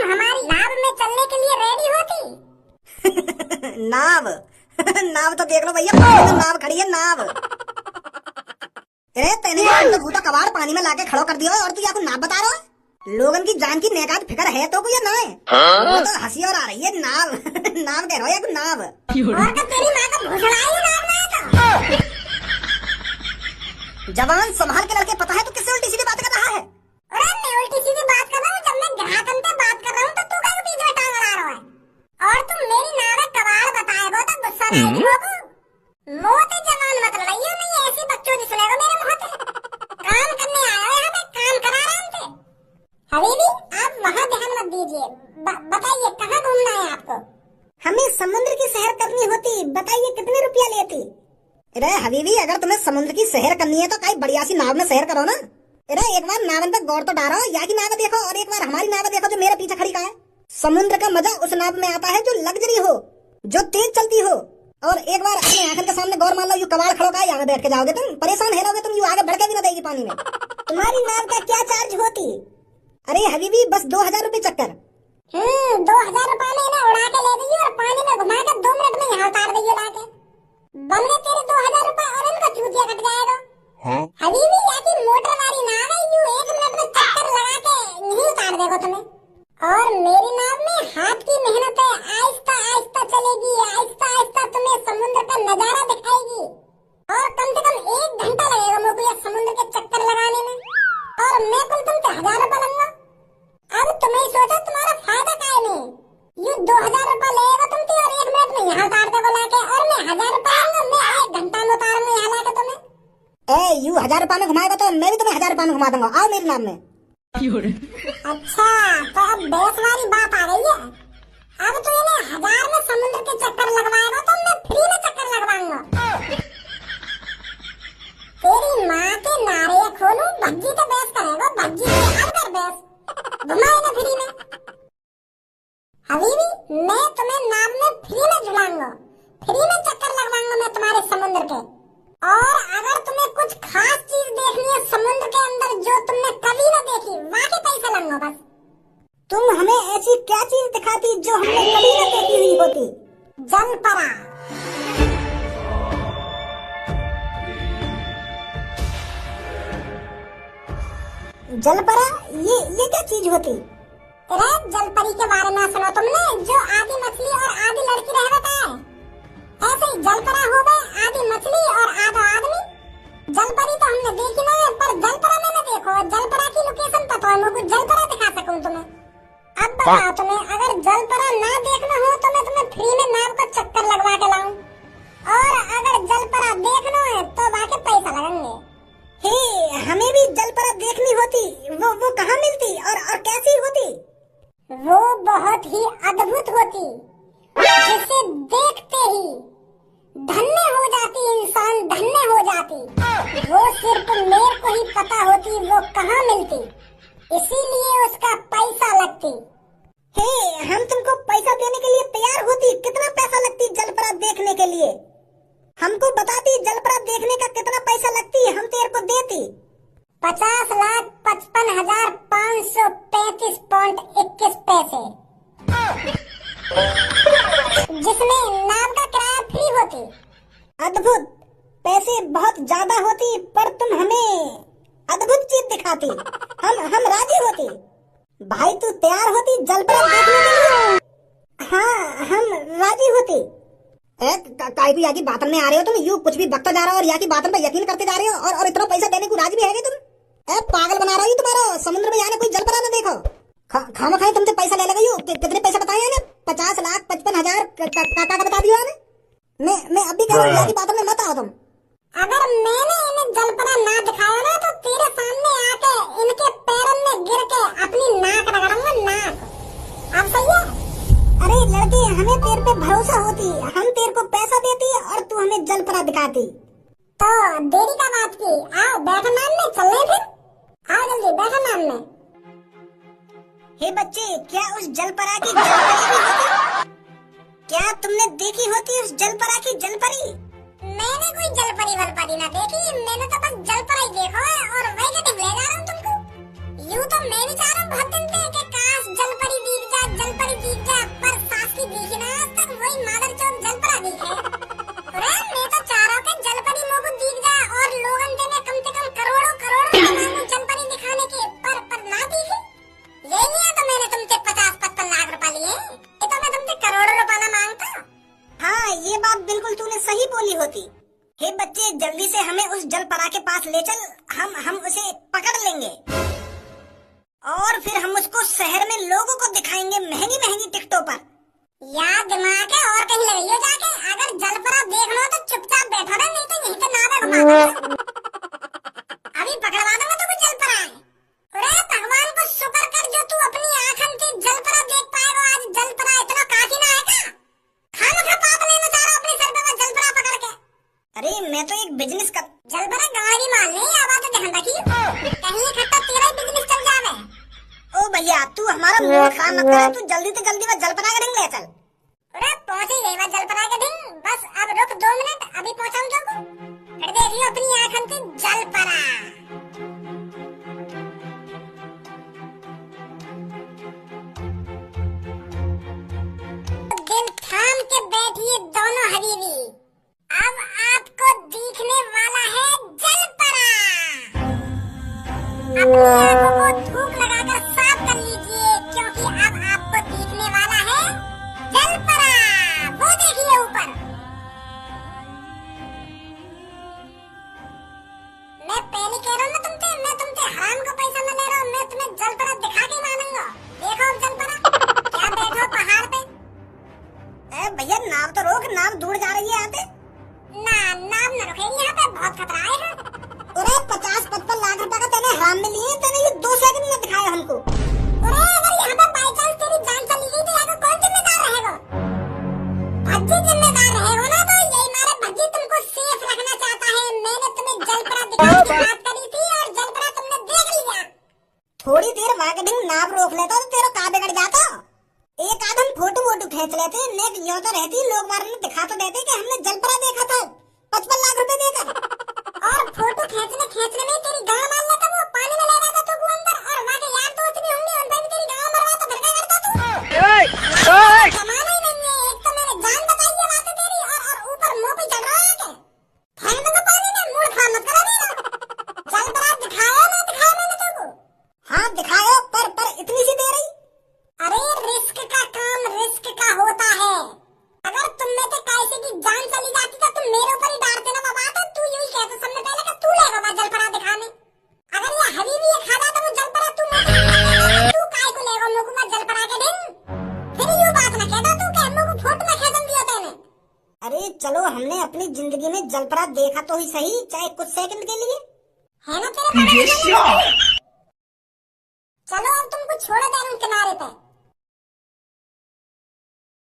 हमारी नाव में चलने के लिए रेडी होती? नाव नाव तो देख लो भैया, पानी में नाव खड़ी है, नाव। अरे तेने तो भूता कबाड़ पानी में लाके खड़ो कर दिया और तू या को नाव बता रहा है? लोगन की जान की नेकात फिक्र है तो कोई ना है। वो तो हंसी और आ रही है, नाव नाव कह रहा है, नाव। और तो तेरी माँ का भूसड़ा ही नाव ना है तो। जवान संभाल के लड़के, पता है तू किससे उल्टी सीधी बात कर रहा है? अरे मैं उल्टी सीधी बात कर रहा हूँ, जब मैं ग्राहक से बात कर रहा हूँ तो तू क्या बीच में टांग अड़ा रहा है? और तुम मेरी नाव में कबाड़ बताएगा तो गुस्सा नहीं होगा? मोते जवान मत लड़ाइयो, नहीं ऐसी बच्चों की सुनेगा मेरे मुंह से। काम करने आया है, हमें काम करा रहे हैं। हबीबी आप वहाँ ध्यान मत दीजिए, बताइए कहाँ घूमना है आपको? हमें समुद्र की सैर करनी होती, बताइए कितने रुपया लेती? अरे हबीबी, अगर तुम्हें समुद्र की सैर करनी है तो कई बढ़िया सी नाव में सैर करो ना। अरे एक बार नावन पे गौर तो डालो, या की नाव देखो और एक बार हमारी नाव देखो जो मेरे पीछे खड़ी का है। समुद्र का मजा उस नाव में आता है जो लग्जरी हो, जो तेज चलती हो। और एक बार अपने आंखों के सामने गौर मान लो, यू कबाड़ खड़ो का यहाँ बैठ के जाओगे तुम, परेशान है रहोगे तुम, यू आगे बढ़ के भी ना देगी पानी में। तुम्हारी नाव का क्या चार्ज होती? अरे हबीबी बस 2000 रुपए चक्कर। 2000 रुपए में ना उड़ा के ले दी और पानी में घुमा के 2 मिनट में यहाँ उतार दी लाके। बनने तेरे 2000 रुपए और इनका चूतिया कट जाएगा। हबीबी या की मोटर वाली नाव है, यू 1 मिनट में चक्कर लगा के नहीं उतार देगा तुम्हें। और मेरी नाव में हाथ की मेहनत है, आहिस्ता आहिस्ता चलेगी, आहिस्ता आहिस्ता तुम्हें समुद्र का नजारा दिखाएगी। और कम से कम 1 घंटा लगेगा मुझे ये समुद्र के चक्कर लगाने में, और मैं कुल तुमसे 1000 रुपए लूंगा। अब तुम्हें सोचो तुम्हारा फायदा काय में? यू 2000 रुपए लेगा तुमसे और 1 मिनट में यहाँ उतार देगा लाके, और मैं 1000 रुपए लूंगा, मैं 1 घंटा में उतारूंगा यहाँ लाके तुम्हें। ए यू 1000 रुपए में घुमाएगा तो मैं भी तुम्हें 1000 रुपए में घुमा दूंगा, आओ मेरी नाव में। अच्छा तो अब बेस वाली बात आ गई है। अब तो इन्हें 1000 में समुद्र के चक्कर लगवाएगा तो मैं फ्री में चक्कर लगवाऊंगा। तेरी माँ के नारे खोलूं, भज्जी तो बेस करेगा, भज्जी के अंदर बेस घुमाएगा फ्री में। हबीबी मैं तुम्हें नाव में फ्री में झुलाऊंगा, फ्री में चक्कर लगवाऊंगा मैं तुम्हारे समुद्र के। और अगर तुम्हें कुछ खास चीज देखनी है समुद्र के अंदर जो तुमने कभी न देखी, वहाँ के पैसे लूंगा बस। तुम हमें ऐसी क्या चीज दिखाती जो हमने कभी न देखी हुई होती? जलपरा। जलपरा ये क्या चीज होती? अरे जलपरी के बारे में सुनो तुमने, जो आधी मछली और आधी लड़की रह रहता है, ऐसे ही जलपरा हो गए, आधी मछली और आधा आदमी। जलपरी तो हमने देखी ना है, पर जलपरा मैंने देखो, जलपरा की लोकेशन पता है मुझे, जलपरा दिखा सकूं तुम्हें। अब बताओ तुम्हें, अगर जलपरा ना देखना हो तो मैं तुम्हें फ्री में नाव का चक्कर लगवा के लाऊं, और अगर जलपरा देखना है तो वहाँ के पैसा लगेंगे। हे हमें भी जलपरा देखनी होती, वो कहाँ मिलती और कैसी होती? वो बहुत ही अद्भुत होती, जिसे देखते ही धन्य हो जाती, इंसान धन्य हो जाती। वो सिर्फ मेरे को ही पता होती वो कहाँ मिलती, इसीलिए उसका पैसा लगती। हे हम तुमको पैसा देने के लिए तैयार होती, कितना पैसा लगती जलपरा देखने के लिए? हमको बताती जलपरा देखने का कितना पैसा लगती, हम तेरे को देती। 50,55,535.21 जिसमें नाव का किराया फ्री होती। अद्भुत, पैसे बहुत ज्यादा होती पर तुम हमें अद्भुत चीज दिखाती, हम राजी होती। भाई तू तैयार होती जलपरा देखने के लिए? हाँ हम राजी होती। काय को याकी बातन में आ रहे हो तुम, यू कुछ भी बकता जा रहा हो और याकी बातन पे यकीन करते जा रहे हो, और इतना पैसा देने को राजी भी है तुम? पागल बना रहा हो तुम्हारा, समुद्र में जाने कोई जलपरा ना देखो, खामा खाई तुमसे पैसा ले लगा। कितने पैसा बताया ने? 50,55,000 का बता दिया ने। मैं अभी कह रहा हूँ याकी बातन में मत आओ तुम। अगर मैंने इन्हें जलपरा ना दिखाया ना तो तेरे सामने आके इनके पैरों में गिर के अपनी नाक रगड़ूंगा, नाक। अब सही है? अरे लड़के हमें तेरे पे भरोसा होती, हम तेरे को पैसा देती और तू हमें जलपरा दिखाती। तो देरी का बात की, आओ बैठो नाम में, चलने फिर, आओ जल्दी बैठो नाम में। हे बच्चे, क्या उस जलपरा की जलपरी भी होती? क्या तुमने देखी होती उस जलपरा की जलपरी? मैंने कोई जलपरी वलपरी ना देखी, मैंने तो बस जलपरा ही देखा है और वही ले जा रहा हूँ तुमको। यूँ तो मैं भी चाह रहा हूँ बहुत दिन से कि काश जलपरी दिख जाए जल्दी से हमें उस जलपरा के पास ले चल, हम उसे पकड़ लेंगे और फिर हम उसको शहर में लोगों को दिखाएंगे महंगी महंगी टिकटों पर। यार दिमाग है और कहीं लगाइयो जाके, अगर जलपरा देखना हो तो चुपचाप बैठा रहे, नहीं तो यहीं तो नावे घुमा अभी पकड़वा दूंगा तो कुछ जलपरा है। अरे भगवान को शुक्र कर जो तू अपनी आंखन से जलपरा देख पाएगा। आज जलपरा इतना काफी ना है का? खामखा पाप लेना चाह रहा अपने सर पे वो जलपरा पकड़ के। अरे मैं तो एक बिजनेस कर, जलपरा गाड़ी मान ले, आवाज तो ध्यान रखी कहीं इकट्ठा तेरा ही बिजनेस चल जावे। ओ भैया तू हमारा मूड खराब मत कर, तू जल्दी से जल्दी वो जलपरा का ढिंग ले चल। अरे पहुंच ही गई वो जलपरा का ढिंग, बस अब रुक 2 मिनट, अभी पहुंचाऊं जो फिर देखियो अपनी आंखन से जलपरा। दिल थाम के बैठिए दोनों हबीबी, अब आपको दिखने वाला है जलपरा। अपनी आंखों को धूप लगाकर साफ कर लीजिए, क्योंकि अब आपको दिखने वाला है जलपरा। वो देखिए ऊपर। मैं पहले कह रहा हूँ ना मैं तुमसे हराम का पैसा न ले रहा हूँ, मैं तुम्हें जलपरा दिखा के मानूंगा। देखो अब जलपरा क्या बैठो पहाड़ पे। भैया नाव तो रोक, नाव दूर जा रही है यहाँ पे। नाम न रुकेगी यहाँ पे, बहुत खतरा है। अरे 50-55 लाख रुपए का तेने हराम में लिए, तेने ये 2 सेकंड में दिखाया हमको। अरे अगर यहाँ पे बाई चांस तेरी जान चली गई तो यहाँ का कौन जिम्मेदार रहेगा? भज्जी जिम्मेदार रहेगा ना, तो यही मारे भज्जी तुमको सेफ रखना चाहता है। मैंने तुम्हें जलपरा दिखाने की बात करी थी और जलपरा तुमने देख लिया। थोड़ी देर मार्केटिंग नाव रोक लेता तो तेरा का बिगड़ जाता। एक आध हम फोटो खींच लेते, नेक यूं तो रहती, लोग बार में दिखा तो देते कि हमने जलपरा देखा था 55 लाख रुपए देकर। और फोटो खींचने में तेरी गांव मान लेता, वो पानी में ले रहा था तो वो अंदर, और वहाँ के यार दोस्त भी होंगे, उन पे भी तेरी गांव मरवा तो फिर क्या करता तू? कमाना ही नहीं है, एक तो मैंने जान बताई है बात तेरी, और ऊपर मुंह पे चढ़ रहा है के फेंक दूंगा पानी में, मूड खराब मत करा मेरा। जलपरा दिखाया ना दिखाया मैंने तेको? हाँ दिखाया, पर इतनी सी दे रही। अरे रिस्क का काम रिस्क का होता है। अगर तुम में से कैसे की जान चली जाती तो तुम मेरे ऊपर ही डांटते ना बाबा, तो तू यही कहता सबने पहले कि तू लेगा वो जलपरा दिखाने। अगर ये हबीबी ये खा जाता वो जलपरा, तू काय को लेगा मुंह को जलपरा के ढिंग? फिर यूं बात ना कहता तू कि मुंह को फोटो में खेदन दिया तेने। अरे चलो हमने अपनी जिंदगी में जलपरा देखा तो ही सही, चाहे कुछ सेकंड के लिए, है ना तेरे? चलो अब तुमको छोड़ दे रहा हूं किनारे पे।